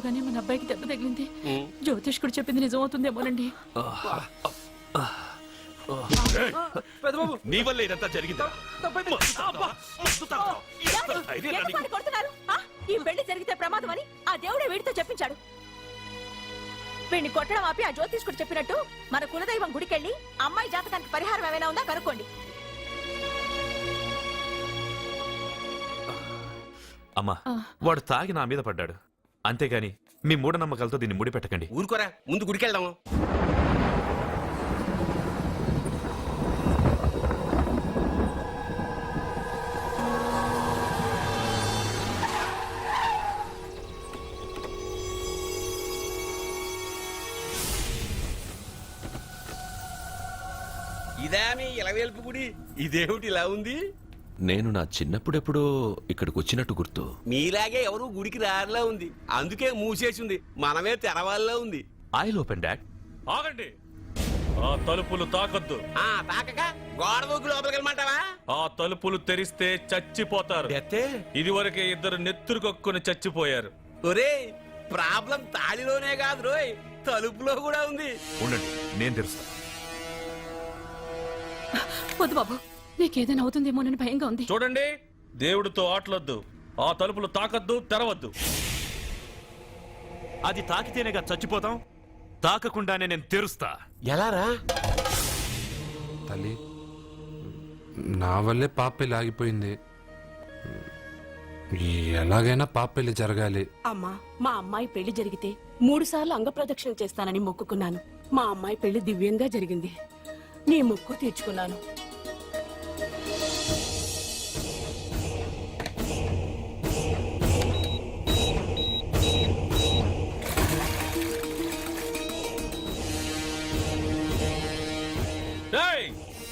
చూసుకోగానే మన అబ్బాయికి దెబ్బ తగిలింది. జ్యోతిష్కుడు చెప్పింది నిజమవుతుందేమోనండి. నీ వల్ల ఇదంతా జరిగిందా? ఈ పెళ్లి జరిగితే ప్రమాదం అని ఆ దేవుడే వీడితో చెప్పించాడు. వీడిని కొట్టడం ఆపి ఆ జ్యోతిష్కుడు చెప్పినట్టు మన కులదైవం గుడికెళ్ళి అమ్మాయి జాతకానికి పరిహారం ఏమైనా ఉందా కనుక్కోండి. అమ్మా, వాడు తాగి నా మీద పడ్డాడు, అంతేగాని మీ మూఢనమ్మకాలతో దీన్ని ముడిపెట్టకండి. ఊరుకోరా, ముందు గుడికెళ్దాము. ఇదా మీ ఇలవేల్పు గుడి? ఇదేమిటి ఇలా ఉంది? నేను నా చిన్నప్పుడెప్పుడో ఇక్కడికి వచ్చినట్టు గుర్తు. మీలాగే ఎవరు గుడికి రారులా ఉంది, అందుకే మూసేసింది. మనమే తెరవాళ్ళలో ఉంది. I'll open dad. ఆగండి, ఆ తలుపులు తాకద్దు. తాకక గోడ దూకి లోపలికి వెళ్ళమంటావా? ఆ తలుపులు తెరిస్తే చచ్చిపోతారు. ఇది వరకే ఇద్దరు నెత్తురు కొక్కుని చచ్చిపోయారు. ఒరే, ప్రాబ్లం తాళిలోనే కాదు రోయ్, తలుపులో కూడా ఉంది. ఉండండి, నేను తెరుస్తా. వద్దు బాబు, నీకేదైనా అవుతుందేమోనని భయంగా ఉంది. చూడండి, దేవుడితో ఆటలొద్దు. ఆ తలుపులు తాకద్దు, తెరవద్దు. అది తాకితేనేగా చచ్చిపోతాం, తాకకుండానే నేను తెరుస్తా. ఎలారా? తల్లి, నా వల్లే పాప పెళ్లి ఆగిపోయింది. ఎలాగైనా పాప పెళ్లి జరగాలి. అమ్మా, మా అమ్మాయి పెళ్లి జరిగితే 3 సార్లు అంగప్రదక్షిణ చేస్తానని మొక్కుకున్నాను. మా అమ్మాయి పెళ్లి దివ్యంగా జరిగింది. నీ మొక్కు తీర్చుకున్నాను.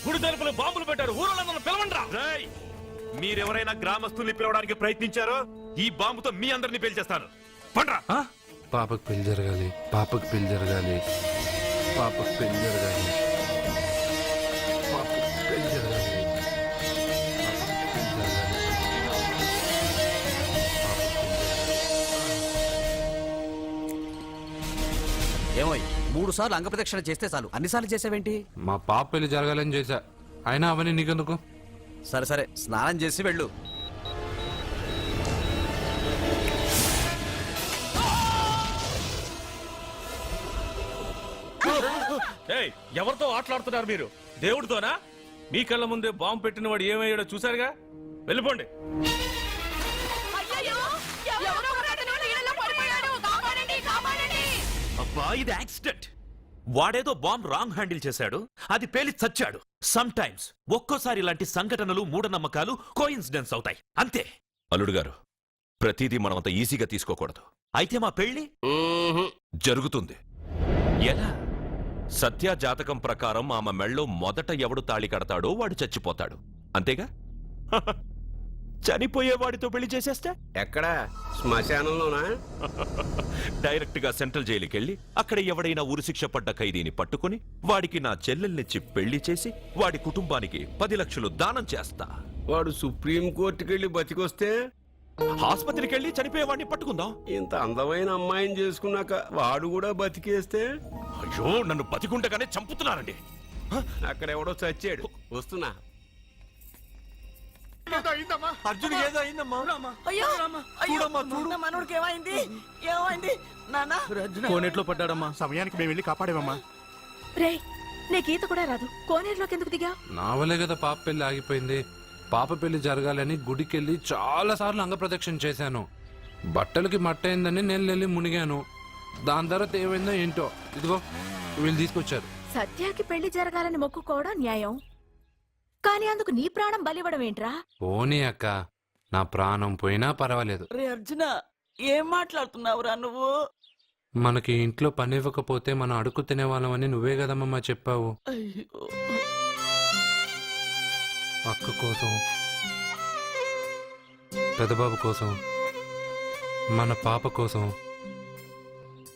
గుడి తలుపులు బాంబులు పెట్టారు, ఊళ్ళో పిలవండ్రా. మీరెవరైనా గ్రామస్తుల్ని పిలవడానికి ప్రయత్నించారో ఈ బాంబుతో మీ అందరినీ పేల్చేస్తాను. పండ్రా. పాపకు పెళ్లి జరగాలి, పాపకు పెళ్లి జరగాలి, పాపకు పెళ్లి జరగాలి, పాపకు పెళ్లి జరగాలి. ఏమో 3 సార్లు అంగప్రదక్షిణ చేస్తే చాలు, అన్నిసార్లు చేసావేంటి? మా పాప పెళ్లి జరగాలని చేశా, అయినా అవన్నీ నీకెందుకు? సరే సరే, స్నానం చేసి వెళ్ళు. ఎవరితో ఆటలాడుతున్నారు మీరు? దేవుడితోనా? మీ కళ్ళ ముందే బాంబు పెట్టిన వాడు ఏమయ్యాడో చూసారుగా. వెళ్ళిపోండి. అబ్బా, ఇది యాక్సిడెంట్. వాడేదో బాంబ్ రాంగ్ హ్యాండిల్ చేశాడు, అది పేలి చచ్చాడు. సమ్ టైమ్స్ ఒక్కోసారి ఇలాంటి సంఘటనలు మూఢనమ్మకాలు కోఇన్సిడెన్స్ అవుతాయి, అంతే. అల్లుడు గారు, ప్రతిదీ మనమంత ఈజీగా తీసుకోకూడదు. అయితే మా పెళ్లి జరుగుతుంది. ఎలా? సత్య జాతకం ప్రకారం ఆమె మెళ్ళో మొదట ఎవడు తాళి కడతాడో వాడు చచ్చిపోతాడు, అంతేగా? చనిపోయేవాడితో పెళ్లి చేసేస్తే? ఎక్కడ? శ్మశానంలోనా? డైరెక్ట్ గా సెంట్రల్ జైలుకి వెళ్ళి అక్కడ ఎవడైనా ఉరిశిక్ష పడ్డ ఖైదీని పట్టుకుని వాడికి నా చెల్లెల్నిచ్చి పెళ్లి చేసి వాడి కుటుంబానికి 10 లక్షలు దానం చేస్తా. వాడు సుప్రీం కోర్టుకెళ్ళి బతికొస్తే? ఆసుపత్రికి వెళ్ళి చనిపోయేవాడిని పట్టుకుందాం. ఇంత అందమైన అమ్మాయిని చేసుకున్నాక వాడు కూడా బతికేస్తే? అయ్యో, నన్ను బతికుండగానే చంపుతున్నారండి. అక్కడెవడో చచ్చాడు, వస్తున్నా. అర్జున్ ఏదో అయిందమ్మా. మనోడికి ఏమైంది? ఏమైంది నాన్న? కోనేట్లో పడ్డాడమ్మా, సమయానికి మేము వెళ్ళి కాపాడేవమ్మా. రే, నీకు ఈత కూడా రాదు, కోనేరులోకి ఎందుకు దిగా? నా వల్లే కదా పాప పెళ్లి ఆగిపోయింది. పాప పెళ్లి జరగాలని గుడికెళ్ళి చాలా సార్లు అంగప్రదక్షిణ చేశాను. బట్టలకి మట్టయిందని నేను వెళ్ళి మునిగాను. దాని తర్వాత ఏమైందో ఏంటో, ఇదిగో వీళ్ళు తీసుకొచ్చారు. సత్యాకి పెళ్లి జరగాలని మొక్కుకోవడం న్యాయం, కానీ అందుకు నీ ప్రాణం బలివ్వడం ఏంట్రా? పోనీ అక్క, నా ప్రాణం పోయినా పర్వాలేదు. రే అర్జున, ఏం మాట్లాడుతున్నావురా నువ్వు? మనకి ఇంట్లో పని ఇవ్వకపోతే మనం అడుగు తినేవాళ్ళమని నువ్వే కదమ్మా చెప్పావు. అక్క కోసం, పెదబాబు కోసం, మన పాప కోసం,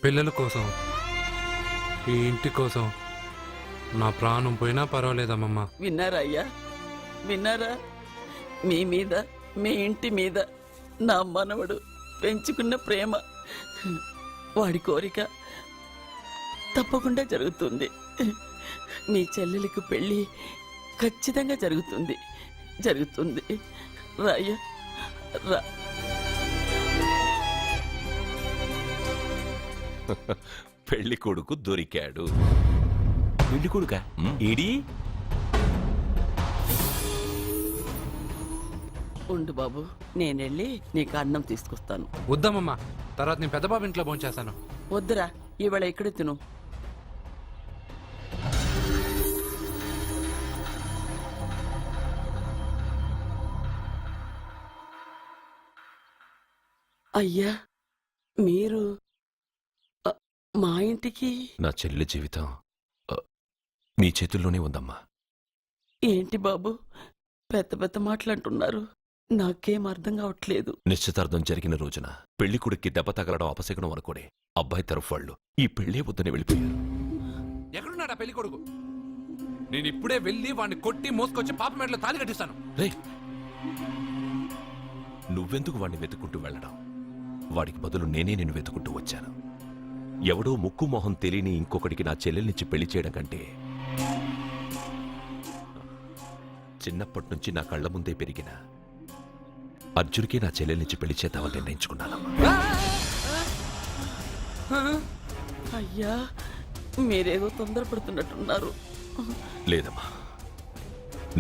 పిల్లల కోసం, ఈ ఇంటి కోసం నా ప్రాణం పోయినా పర్వాలేదమ్మమ్మా. విన్నారా అయ్యా, విన్నారా? మీ మీద, మీ ఇంటి మీద నా మనవడు పెంచుకున్న ప్రేమ వాడి కోరిక తప్పకుండా జరుగుతుంది. నీ చెల్లెలికి పెళ్లి ఖచ్చితంగా జరుగుతుంది. జరుగుతుంది. రాయ్యా రా. పెళ్లి కొడుకు దొరికాడు. పెళ్లి కొడుక ఏడి? ఉండు బాబు, నేనెళ్ళి నీకు అన్నం తీసుకొస్తాను. వద్దామమ్మా, తర్వాత నేను పెద్ద బాబు ఇంట్లో భోంచేస్తాను. వద్దురా, ఇవాళ ఇక్కడే తిను. అయ్యా, మీరు మా ఇంటికి నా చెల్లి జీవితం మీ చేతుల్లోనే ఉందమ్మా. ఏంటి బాబు పెద్ద పెద్ద మాటలంటున్నారు? నాకేం అర్థం కావట్లేదు. నిశ్చితార్థం జరిగిన రోజున పెళ్లి కొడుక్కి దెబ్బ తగలడం అపశకునం అనుకోని అబ్బాయి తరఫు వాళ్ళు ఈ పెళ్లే వద్దని వెళ్ళిపోయారు. ఎక్కడున్నాడా పెళ్లి కొడుకు? నేను ఇప్పుడే వెళ్ళి వాడిని కొట్టి మోసుకొచ్చి పాప మెడలో తాళి కట్టిస్తాను. రే, నువ్వెందుకు వాడిని వెతుక్కుంటూ వెళ్ళడం? వాడికి బదులు నేనే నిన్ను వెతుకుంటూ వచ్చాను. ఎవడో ముక్కు మొహం తెలియని ఇంకొకడికి నా చెల్లెల్నిచ్చి పెళ్లి చేయడం కంటే చిన్నప్పటి నుంచి నా కళ్ల ముందే పెరిగిన అర్జున్కి నా చెల్లెల్నిచ్చి పెళ్లి చేద్దామని నిర్ణయించుకున్నానమ్మా. అయ్యా, మీరేదో తొందరపడుతున్నట్టున్నారు. లేదమ్మా,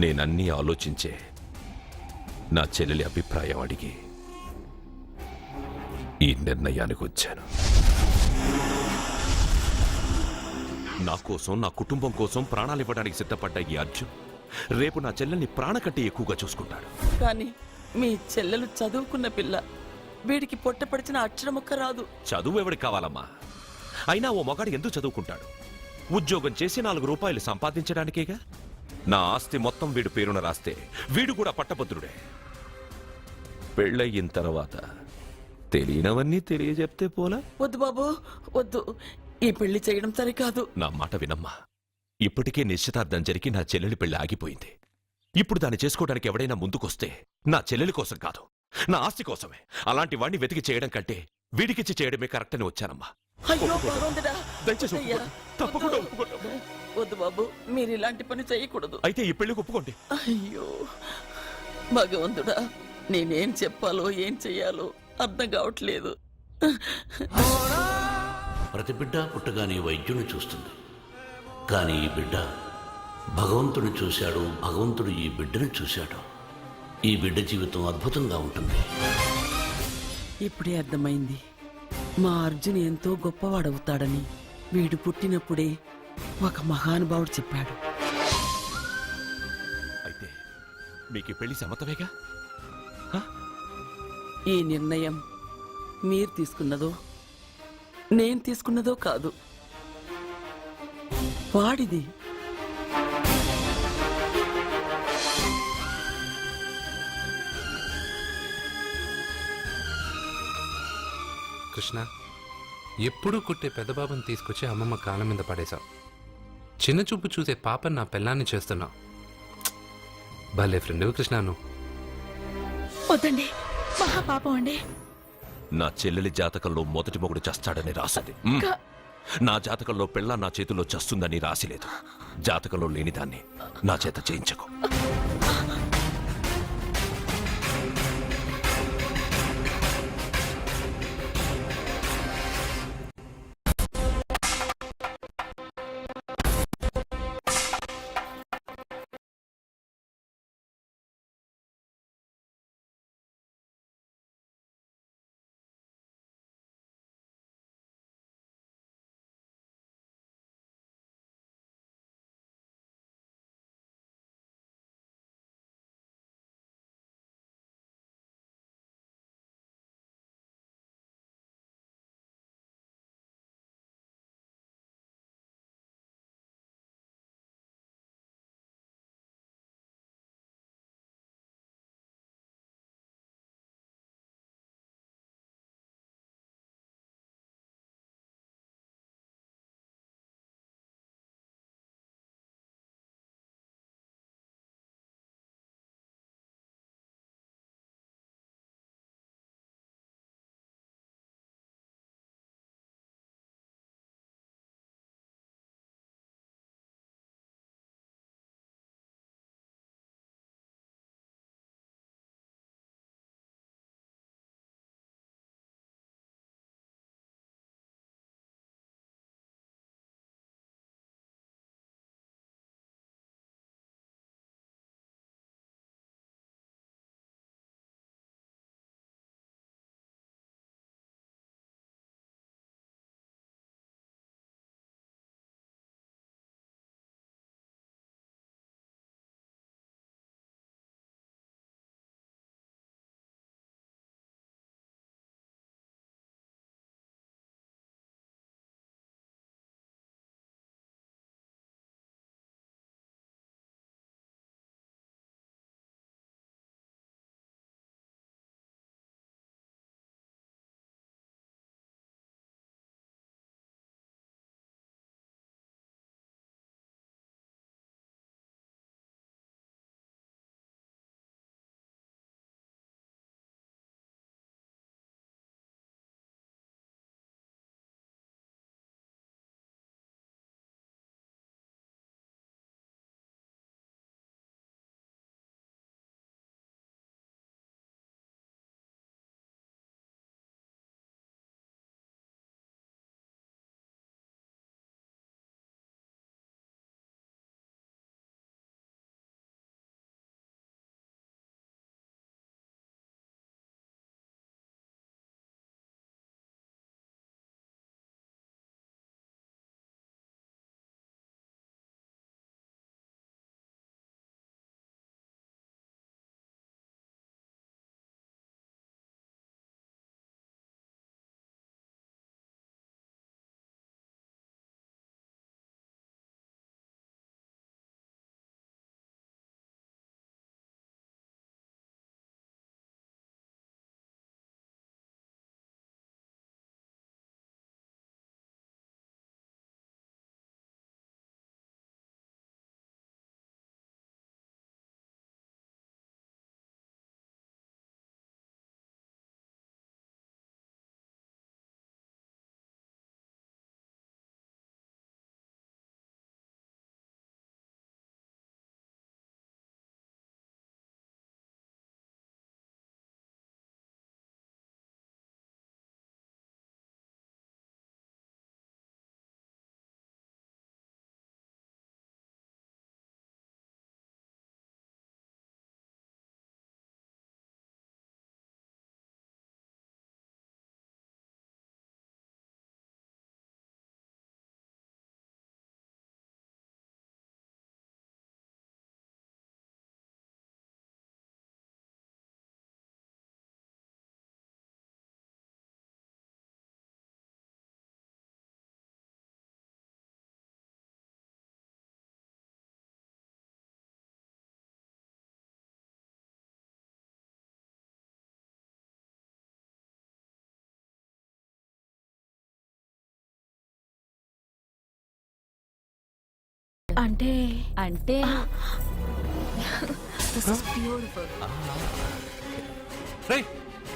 నేనన్నీ ఆలోచించే నా చెల్లెలి అభిప్రాయం అడిగి ఈ నిర్ణయానికి వచ్చాను. నా కోసం, నా కుటుంబం కోసం ప్రాణాలివ్వడానికి సిద్ధపడ్డ ఈ అర్జున్ రేపు నా చెల్లెల్ని ప్రాణ కంటే ఎక్కువగా చూసుకుంటాడు. కానీ మీ చెల్లెలు చదువుకున్న పిల్ల, వీడికి పొట్టపడిచిన అక్షరముక్క రాదు. చదువు ఎవడికి కావాలమ్మా? అయినా ఓ మగాడు ఎందుకు చదువుకుంటాడు? ఉద్యోగం చేసి 4 రూపాయలు సంపాదించడానికేగా. నా ఆస్తి మొత్తం వీడు పేరున రాస్తే వీడు కూడా పట్టభద్రుడే. పెళ్ళయిన తర్వాత తెలియనవన్నీ తెలియజెప్తే పోలా? వద్దు బాబు, వద్దు. ఈ పెళ్లి చేయడం సరికాదు. నా మాట వినమ్మా. ఇప్పటికే నిశ్చితార్థం జరిగి నా చెల్లెలి పెళ్లి ఆగిపోయింది. ఇప్పుడు దాన్ని చేసుకోవడానికి ఎవడైనా ముందుకొస్తే నా చెల్లెలి కోసం కాదు, నా ఆస్తి కోసమే. అలాంటి వాణ్ణి వెతికి చేయడం కంటే వీడికిచ్చి చేయడమే కరెక్ట్ అని వచ్చానమ్మా. అయ్యో భగవంతుడా, దయచేసి అయ్యా, ఒప్పుకోండి. తప్పకుండా వద్దు. ఒప్పుకోండి. వద్దు బాబు, మీరు ఇలాంటి పని చేయకూడదు. అయితే ఈ పెళ్లికి ఒప్పుకోండి. అయ్యో భగవంతుడా, నేనేం చెప్పాలో ఏం చెయ్యాలో అర్థం కావట్లేదు. ప్రతి బిడ్డ పుట్టగానే వైద్యుని చూస్తుంది, కానీ ఈ బిడ్డ భగవంతుని చూశాడు, భగవంతుడు ఈ బిడ్డను చూశాడు. ఈ బిడ్డ జీవితం అద్భుతంగా ఉంటుంది. ఇప్పుడే అర్థమైంది, మా అర్జున్ ఎంతో గొప్పవాడవుతాడని. వీడు పుట్టినప్పుడే ఒక మహానుభావుడు చెప్పాడు. అయితే మీకు ఈ పెళ్లి సమ్మతమేగా? ఈ నిర్ణయం మీరు తీసుకున్నదో నేను తీసుకున్నదో కాదు, వాడిది. కృష్ణ, ఎప్పుడూ కుట్టే పెద్ద బాబుని తీసుకొచ్చి అమ్మమ్మ కాళ్ళ మీద పడేశావు. చిన్న చూపు చూసే పాపని నా పెళ్ళాన్ని చేస్తున్నావు. భలే ఫ్రెండ్ కృష్ణ నువ్వు. వద్దండి, మహాపాపం అండి. నా చెల్లెలి జాతకంలో మొదటి మొగుడు చస్తాడని రాసింది. నా జాతకంలో పెళ్ళ నా చేతిలో చస్తుందని రాసిలేదు. జాతకంలో లేనిదాన్ని నా చేత చేయించకు. అంటే అంటే రేయ్,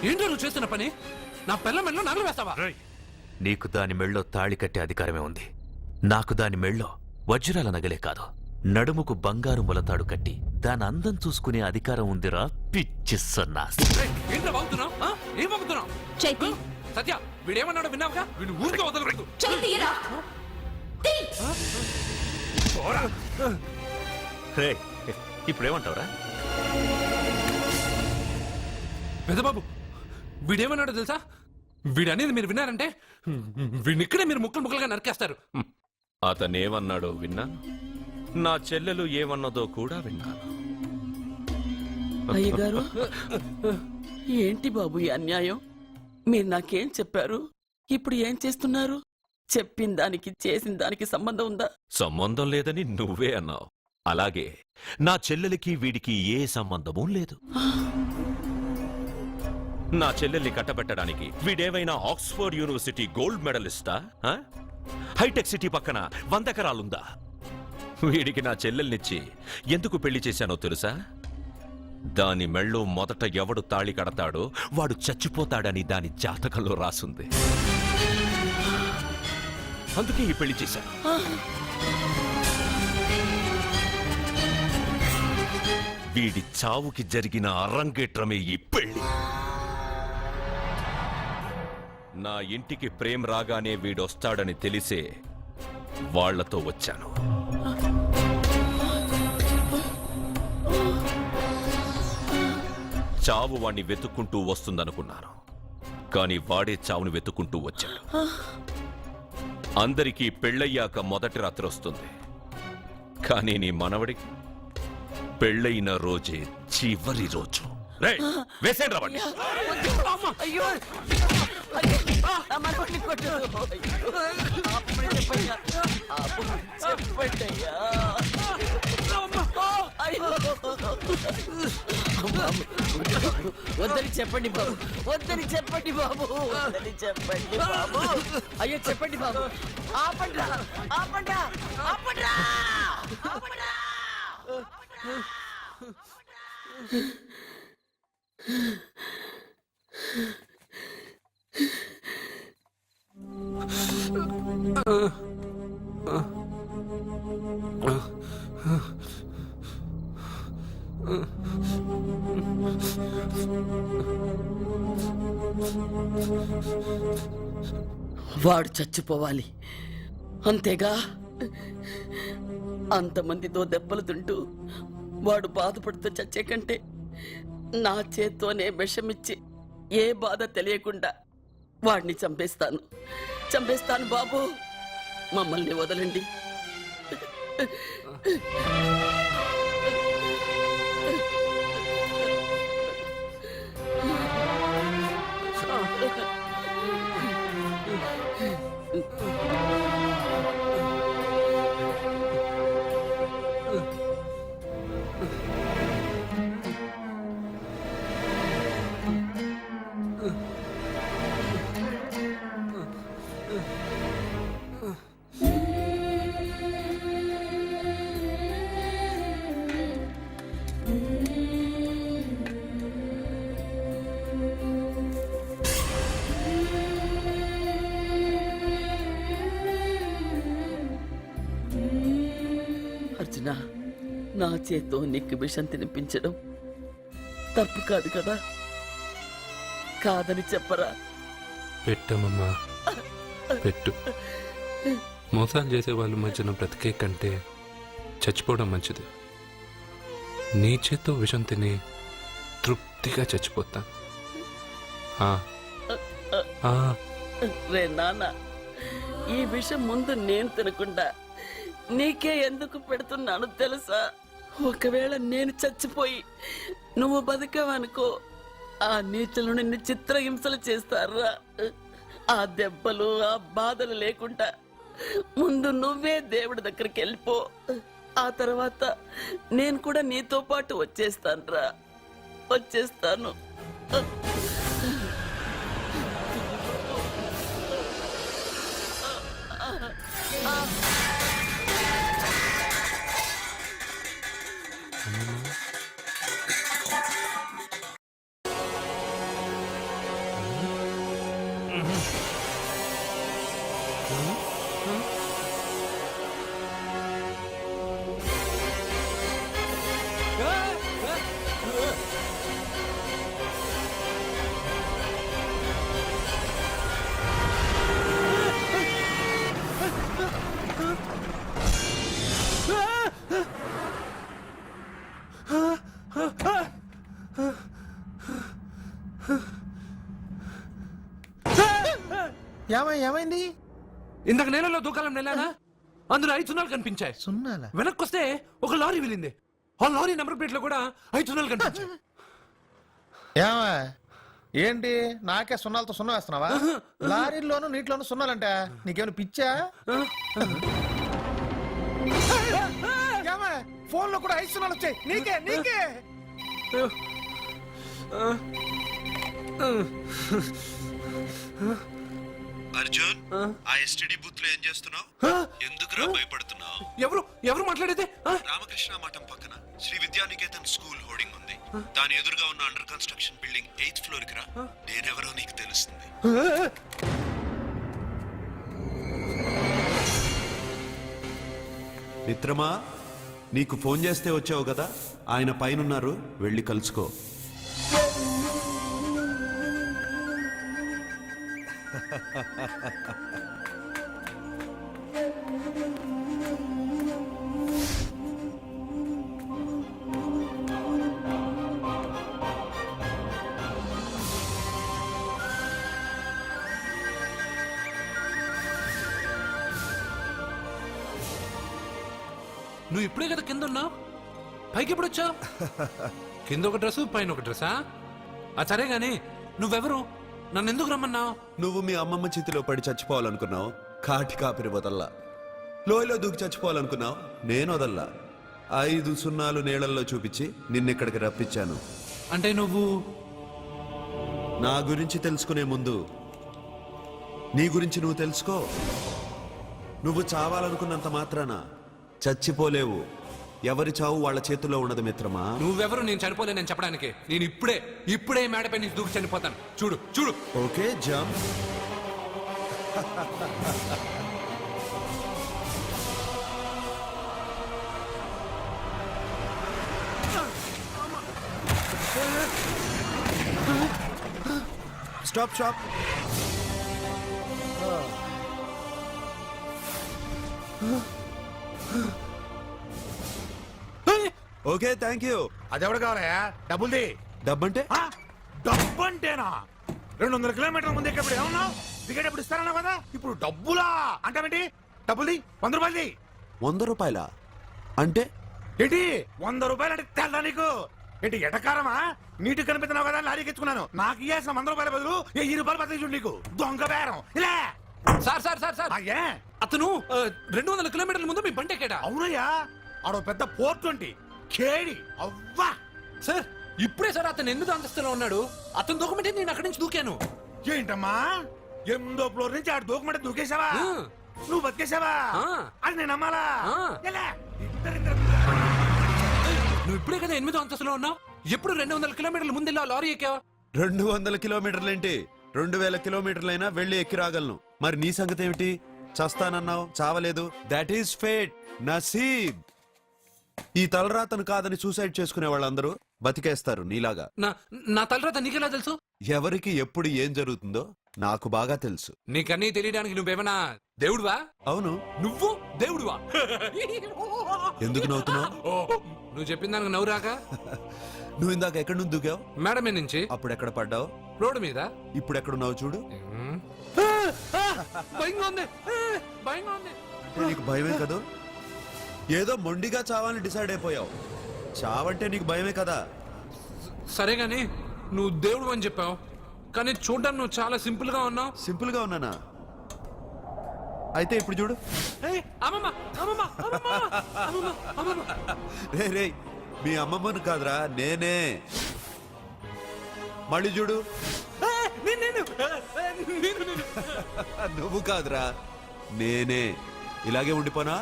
ఏంటో నువ్వు చేస్తున్న పని? నా పిల్ల మెడలో నగలు వేస్తావా? నీకు దాని మెళ్ళో తాళి కట్టే అధికారమే ఉంది. నాకు దాని మెళ్ళో వజ్రాల నగలే కాదు, నడుముకు బంగారు ములతాడు కట్టి దాని అందం చూసుకునే అధికారం ఉందిరా పిచ్చి సన్నాసి. రేయ్, ఏంట్రా వాగుతున్నావ్? ఆ? ఏం వాగుతున్నావ్? చైతి సత్య, వీడేమన్నాడో విన్నావుగా? వీడు ఊరికే వదలలేదు. చైతిరా ఇప్పుడేమంటావురా? పెద్దబాబు, వీడేమన్నాడో తెలుసా? వీడనేది మీరు విన్నారంటే వీడిని ఇక్కడే మీరు ముక్కలు ముక్కలుగా నరికేస్తారు. అతనేమన్నాడో విన్నాను, నా చెల్లెలు ఏమన్నదో కూడా విన్నాను. అయ్యగారు, ఏంటి బాబు ఈ అన్యాయం? మీరు నాకేం చెప్పారు? ఇప్పుడు ఏం చేస్తున్నారు? చెప్పిన దానికి చేసిన దానికి సంబంధం ఉందా? సంబంధం లేదని నువ్వే అన్నావు. అలాగే నా చెల్లెలికి వీడికి ఏ సంబంధమూ లేదు. నా చెల్లెల్ని కట్టబెట్టడానికి వీడేమైనా ఆక్స్ఫర్డ్ యూనివర్సిటీ గోల్డ్ మెడలిస్టా? ఆ? హైటెక్ సిటీ పక్కన 100 ఎకరాలుందా? వీడికి నా చెల్లెల్నిచ్చి ఎందుకు పెళ్లి చేశానో తెలుసా? దాని మెళ్ళో మొదట ఎవడు తాళి కడతాడో వాడు చచ్చిపోతాడని దాని జాతకంలో రాసుంది. అందుకే ఈ పెళ్లి చేశాను. వీడి చావుకి జరిగిన అరంగేట్రమే ఈ పెళ్లి. నా ఇంటికి ప్రేమ్ రాగానే వీడొస్తాడని తెలిసే వాళ్లతో వచ్చాను. చావు వాణ్ణి వెతుక్కుంటూ వస్తుందనుకున్నాను, కాని వాడే చావుని వెతుక్కుంటూ వచ్చాడు. అందరికీ పెళ్ళయ్యాక మొదటి రాత్రి వస్తుంది, కానీ నీ మనవడికి పెళ్ళైన రోజే చివరి రోజు. వేసేయండి రావండి. అయ్యో, నా మనవడిని కొట్టు. చెప్పండి అయ్యా. వద్దని చెప్పండి బాబు, వద్దని చెప్పండి బాబు, వద్దని చెప్పండి బాబు. అయ్యో చెప్పండి బాబు. ఆపండ్రా, ఆపండ్రా, ఆపండ్రా, ఆపండ్రా. వాడు చచ్చిపోవాలి అంతేగా. అంతమందితో దెబ్బలు తింటూ వాడు బాధపడుతూ చచ్చే కంటే నా చేత్తోనే విషమిచ్చి ఏ బాధ తెలియకుండా వాడిని చంపేస్తాను, చంపేస్తాను బాబు. మమ్మల్ని వదలండి. అర్జున, నా చేత్తో నీకు విషం తినిపించడం తప్పు కాదు కదా? కాదని చెప్పరా? పెట్టమ్మా, పెట్టు. మోసాలు చేసే వాళ్ళ మధ్యన బ్రతికే కంటే చచ్చిపోవడం మంచిది. నీ చేత్తో విషం తిని తృప్తిగా చచ్చిపోతా. రే నాన్న, ఈ విషయం ముందు నేను తినకుండా నీకే ఎందుకు పెడుతున్నాను తెలుసా? ఒకవేళ నేను చచ్చిపోయి నువ్వు బతికావనుకో, ఆ నీచులు నిన్ను చిత్రహింసలు చేస్తారా? ఆ దెబ్బలు ఆ బాధలు లేకుండా ముందు నువ్వే దేవుడి దగ్గరికి వెళ్ళిపో. ఆ తర్వాత నేను కూడా నీతో పాటు వచ్చేస్తాను. వచ్చేస్తాను. ఏమైంది? ఇందాక నేలలో దూకాలం నెలానా అందులో 5 సున్నాలు కనిపించాయి. సున్నాలా? వెనక్కొస్తే ఒక లారీ వెళ్ళింది. ఆ లారీ నెంబర్ ప్లేట్ లో కూడా 5 సున్నాలు కనిపించాయి. ఏమా ఏంటి నాకే సున్నాలతో సున్నా వేస్తున్నావా? లారీల్లోనూ నీటిలోనూ సున్నాలంట నీకేమైనా పిచ్చా? ఫోన్ లో కూడా 5 సున్నాలు వచ్చాయి నీకే నీకే. అర్జున్ ఆ ఎస్టీడీ బూత్ లో ఏం చేస్తున్నావు? ఎందుకురా భయపడుతున్నావు? ఎవరు మాట్లాడేది? రామకృష్ణ మఠం పక్కన శ్రీ విద్యానికేతన్ స్కూల్ హోర్డింగ్ ఉంది. దాని ఎదురుగా ఉన్న under construction building 8th floor కి రా. నేనెవరో నీకు తెలుస్తుంది. మిత్రమా, నీకు ఫోన్ చేస్తే వచ్చావు కదా, ఆయన పైనున్నారు, వెళ్ళి కలుసుకో. నువ్వు ఇప్పుడే కదా కింద ఉన్నావు, పైకి ఎప్పుడు వచ్చావు? కింద ఒక డ్రెస్ పైన ఒక డ్రెస్సా? సరే గాని నువ్వెవరు? నన్ను ఎందుకు రమ్మన్నావు? నువ్వు మీ అమ్మమ్మ చేతిలో పడి చచ్చిపోవాలనుకున్నావు, కాటి కాపిరి వదల్లా. లోయలో దూకి చచ్చిపోవాలనుకున్నావు, నేను వదల్లా. 5 సున్నాలు నీళ్ళల్లో చూపించి నిన్నెక్కడికి రప్పించాను. అంటే నువ్వు నా గురించి తెలుసుకునే ముందు నీ గురించి నువ్వు తెలుసుకో. నువ్వు చావాలనుకున్నంత మాత్రాన చచ్చిపోలేవు. ఎవరి చావు వాళ్ళ చేతుల్లో ఉండదు మిత్రమా. నువ్వెవరు నేను చనిపోలేనని చెప్పడానికి? నేను ఇప్పుడే మేడపై నుంచి దూకి చనిపోతాను. చూడు చూడు. Okay jump. Stop stop. Okay thank you. అదెవడు కావాలయా? డబ్బుల్ది. డబ్బంటే డబ్బు అంటేనా? 200 కిలోమీటర్ల ముందు ఎక్కడ ఏమన్నావు? టికెట్ ఎప్పుడు ఇస్తారన్నావు కదా, ఇప్పుడు డబ్బులా అంటావేంటి? డబ్బుల్ది 100 రూపాయలది. 100 రూపాయలా? అంటే ఏంటి 100 రూపాయలు అంటే తెల్లా నీకు? ఏంటి ఎటకారమా? నీటి కనిపిస్తున్నావు కదా, లారీకి ఎత్తుకున్నాను. నాకు ఇయ్యాల్సిన 100 రూపాయల బదులు 1000 రూపాయలు బదిలీ చూడు నీకు. దొంగ బేరం ఇలా. సార్ సార్ సార్ సార్ అయ్యే అతను 200 కిలోమీటర్ల ముందు మీ బండి ఎక్కాడా? అవునయ్యా, ఆడో పెద్ద పోర్ట్ వంటి కేడి అవ్వా. సార్ ఇప్పుడే సార్ అతను 8వ అంతస్తులో ఉన్నాడు. అతను దూకమంటే నేను అక్కడి నుంచి దూకాను. ఏంటమ్మా 8వ ఫ్లోర్ నుంచి ఆడు దూకమంటే దూకేశావా? నువ్వు బతికేశావా? అది నేను నమ్మాలా? ఎలా? నువ్వు ఇప్పుడే కదా 8వ అంతస్తులో ఉన్నావు. ఎప్పుడు 200 కిలోమీటర్ల ముందు లారీ ఎక్కావా? 200 కిలోమీటర్లేంటి, 2000 కిలోమీటర్లైనా వెళ్ళి ఎక్కి రాగలను. మరి నీ సంగతి ఏమిటి? చస్తానన్నావు, చావలేదు. That is fate, నసీబ్. ఈ తలరాతను కాదని సూసైడ్ చేసుకునే వాళ్ళందరూ బతికేస్తారు నీలాగా. నా తలరాత నీకెలా తెలుసు? ఎవరికి ఎప్పుడు ఏం జరుగుతుందో నాకు బాగా తెలుసు. నీకన్నీ తెలియడానికి నువ్వేమన్నా దేవుడువా? అవును. నువ్వు దేవుడువా? ఎందుకు నవ్వుతున్నావు? నువ్వు చెప్పిన దానికి నవ్వు రాక? నువ్వు ఇందాక ఎక్కడి నుంచి దూకావు? మేడమే నుంచి. అప్పుడు ఎక్కడ పడ్డావు? రోడ్డు మీద. ఇప్పుడు ఎక్కడున్నావు చూడు. భయంగా ఉంది, భయంగా ఉంది. నీకు భయమే కదా? ఏదో మొండిగా చావాలని డిసైడ్ అయిపోయావు. చావంటే నీకు భయమే కదా? సరే గాని నువ్వు దేవుడు అని చెప్పావు, కానీ చూడ్డానికి నువ్వు చాలా సింపుల్ గా ఉన్నావు. సింపుల్ గా ఉన్నానా? అయితే ఇప్పుడు చూడు. రే రే, మీ అమ్మమ్మను కాదురా, నేనే. మళ్ళీ చూడు. నువ్వు కాదురా, నేనే. ఇలాగే ఉండిపోనా?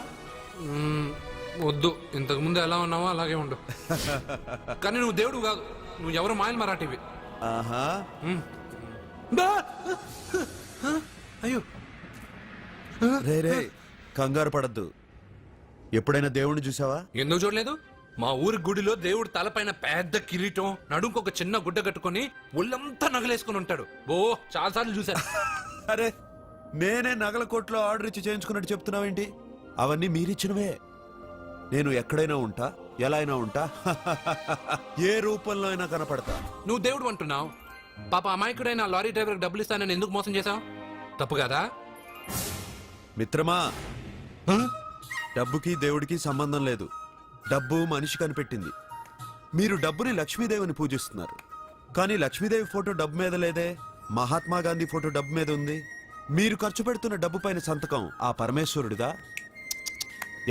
వద్దు, ఇంతకు ముందు ఎలా ఉన్నావో అలాగే ఉండు. కానీ నువ్వు దేవుడు కాదు, నువ్వు ఎవరు మాయలు మరాఠీవి. ఆహా. అయ్యో రే రే కంగారు పడద్దు. ఎప్పుడైనా దేవుణ్ణి చూసావా? ఎందుకు చూడలేదు? మా ఊరి గుడిలో దేవుడు తలపైన పెద్ద కిరీటం, నడుంకు ఒక చిన్న గుడ్డ కట్టుకొని ఒళ్ళంతా నగలేసుకుని ఉంటాడు. ఓ చాలాసార్లు చూశాను. అరే నేనే నగల కొట్లో ఆర్డర్ ఇచ్చి చేయించుకున్నట్టు చెప్తున్నావేంటి? అవన్నీ మీరిచ్చినవే. నేను ఎక్కడైనా ఉంటా, ఎలా అయినా ఉంటా, ఏ రూపంలో అయినా కనపడతా. నువ్వు దేవుడు అంటున్నావు, పాప అమాయకుడైన లారీ డ్రైవర్కి డబ్బులు ఇస్తానని ఎందుకు మోసం చేశావు? తప్పు కదా? మిత్రమా, డబ్బుకి దేవుడికి సంబంధం లేదు. డబ్బు మనిషి కనిపెట్టింది. మీరు డబ్బుని లక్ష్మీదేవిని పూజిస్తున్నారు, కానీ లక్ష్మీదేవి ఫోటో డబ్బు మీద లేదే. మహాత్మా గాంధీ ఫోటో డబ్బు మీద ఉంది. మీరు ఖర్చు పెడుతున్న డబ్బు పైన సంతకం ఆ పరమేశ్వరుడిదా,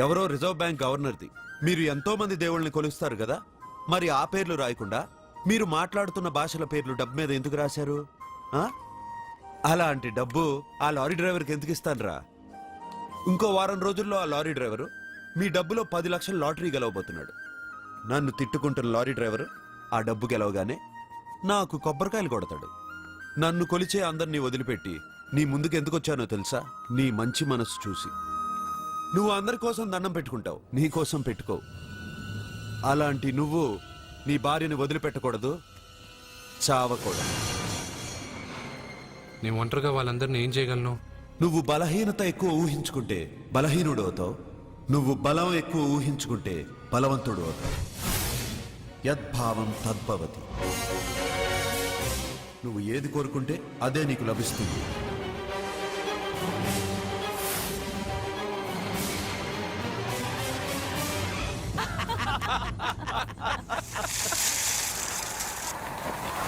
ఎవరో రిజర్వ్ బ్యాంక్ గవర్నర్ది? మీరు ఎంతో మంది దేవుళ్ళని కొలుస్తారు కదా, మరి ఆ పేర్లు రాయకుండా మీరు మాట్లాడుతున్న భాషల పేర్లు డబ్బు మీద ఎందుకు రాశారు? అలాంటి డబ్బు ఆ లారీ డ్రైవర్కి ఎందుకు ఇస్తానురా? ఇంకో వారం రోజుల్లో ఆ లారీ డ్రైవరు మీ డబ్బులో 10 లక్షల లాటరీ గెలవబోతున్నాడు. నన్ను తిట్టుకుంటున్న లారీ డ్రైవరు ఆ డబ్బు గెలవగానే నాకు కొబ్బరికాయలు కొడతాడు. నన్ను కొలిచే అందరినీ వదిలిపెట్టి నీ ముందుకు ఎందుకు వచ్చానో తెలుసా? నీ మంచి మనసు చూసి. నువ్వు అందరి కోసం దండం పెట్టుకుంటావు, నీ కోసం పెట్టుకోవు. అలాంటి నువ్వు నీ భార్యని వదిలిపెట్టకూడదు, చావకూడదు. నేను ఒంటరిగా వాళ్ళందరినీ ఏం చేయగలను? నువ్వు బలహీనత ఎక్కువ ఊహించుకుంటే బలహీనుడు అవుతావు. నువ్వు బలం ఎక్కువ ఊహించుకుంటే బలవంతుడు అవుతావు. యద్భావం తద్భవతి. నువ్వు ఏది కోరుకుంటే అదే నీకు లభిస్తుంది.